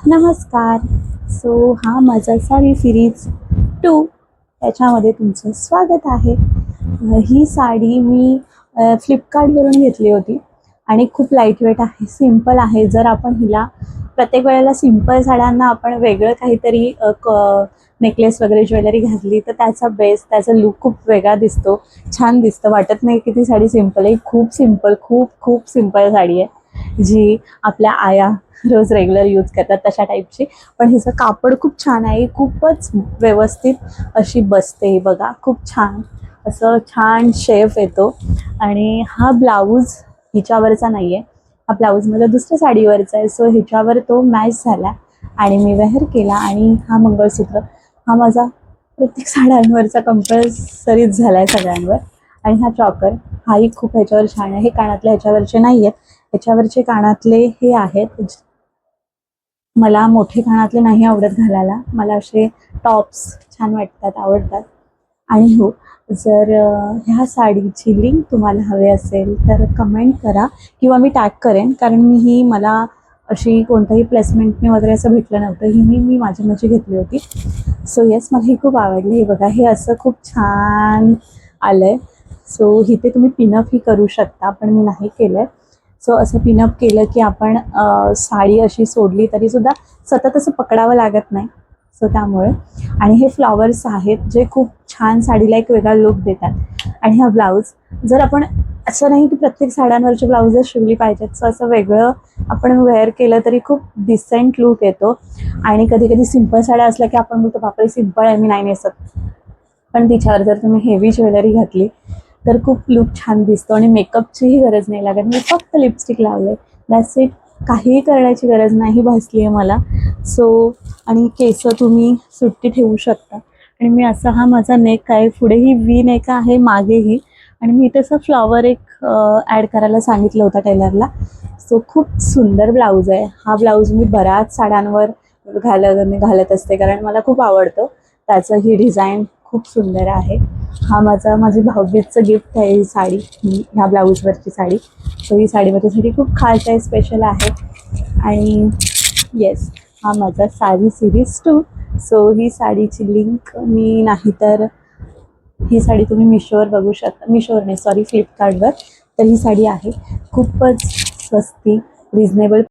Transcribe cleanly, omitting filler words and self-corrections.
नमस्कार. हा माझा साडी सिरीज 2 त्याच्यामध्ये तुमचं स्वागत आहे. ही साडी मी फ्लिपकार्टवरून घेतली होती आणि खूप लाईटवेट आहे, सिंपल आहे. जर आपण हिला प्रत्येक वेळेला सिंपल साड्यांना आपण वेगळं काहीतरी नेकलेस वगैरे ज्वेलरी घातली तर त्याचा बेस, त्याचा लूक खूप वेगळा दिसतो, छान दिसतं. वाटत नाही की ती साडी सिंपल आहे. खूप सिंपल, खूप खूप सिंपल साडी आहे, जी आपल्या आया रोज रेग्युलर यूज करतात तशा टाईपची. पण हिचं कापड खूप छान आहे, खूपच व्यवस्थित अशी बसते बघा. खूप छान असं छान शेप येतो. आणि हा ब्लाऊज हिच्यावरचा नाही आहे, हा ब्लाऊज माझ्या दुसऱ्या साडीवरचा आहे. सो ह्याच्यावर तो मॅच झाला आणि मी वेअर केला. आणि हा मंगळसूत्र हा माझा प्रत्येक साड्यांवरचा कंपल्सरीच झाला आहे सगळ्यांवर. आणि हा चॉकर हाही खूप ह्याच्यावर छान आहे. हे कानातले ह्याच्यावरचे नाही आहेत, ह्याच्यावरचे कानातले हे आहेत. मला मोठे कानातले नाही आवडत घालायला, मला असे टॉप्स छान वाटतात, आवडतात. आणि हो, जर ह्या साडीची लिंक तुम्हाला हवी असेल तर कमेंट करा किंवा मी टॅग करेन, कारण मला अशी कोणत्याही प्लेसमेंटने वगैरे असं भेटलं नव्हतं. मी माझी घेतली होती. सो येस, मला ही खूप आवडली. हे बघा, हे असं खूप छान आलं आहे. सो इथे तुम्ही पिनअपही करू शकता, पण मी नाही केलं आहे. सो असं पिनअप केलं की आपण साडी अशी सोडली तरीसुद्धा सतत असं पकडावं लागत नाही. सो त्यामुळे. आणि हे फ्लॉवर्स आहेत जे खूप छान साडीला एक वेगळा लुक देतात. आणि हा ब्लाऊज, जर आपण असं नाही की प्रत्येक साड्यांवरचे ब्लाऊजच शिवली पाहिजेत, सो असं वेगळं आपण वेअर केलं तरी खूप डिसेंट लुक येतो. आणि कधी कधी सिंपल साड्या असल्या की आपण बोलतो बापरे सिंपल आहे, मी नाही नेसत. पण तिच्यावर जर तुम्ही हेवी ज्वेलरी घातली तर खूप लुक छान दिसतो. आणि मेकअपचीही गरज नाही लागत. मी फक्त लिपस्टिक लावले, दॅट्स इट. काहीही करण्याची गरज नाही भासली आहे मला. सो आणि केसं तुम्ही सुट्टी ठेवू शकता. आणि मी असा हा माझा नेक आहे, पुढेही वी नेक आहे, मागेही. आणि मी तसं फ्लॉवर एक ॲड करायला सांगितलं होतं टेलरला. सो खूप सुंदर ब्लाऊज आहे हा. ब्लाऊज मी बऱ्याच साड्यांवर घालत असते, कारण मला खूप आवडतं त्याचं. ही डिझाईन खूप सुंदर आहे. माझी भाऊबीजचं गिफ्ट आहे ही साडी, ह्या ब्लाऊजवरची साडी. सो ही साडी माझ्यासाठी खूप खास आहे, स्पेशल आहे. आणि येस, हा माझा साडी सिरीज 2. सो ही साडीची लिंक मी नाही तर ही साडी तुम्ही मिशोवर बघू शकता, मिशोवर नाही सॉरी फ्लिपकार्टवर. तर ही साडी आहे खूपच स्वस्ती, रिजनेबल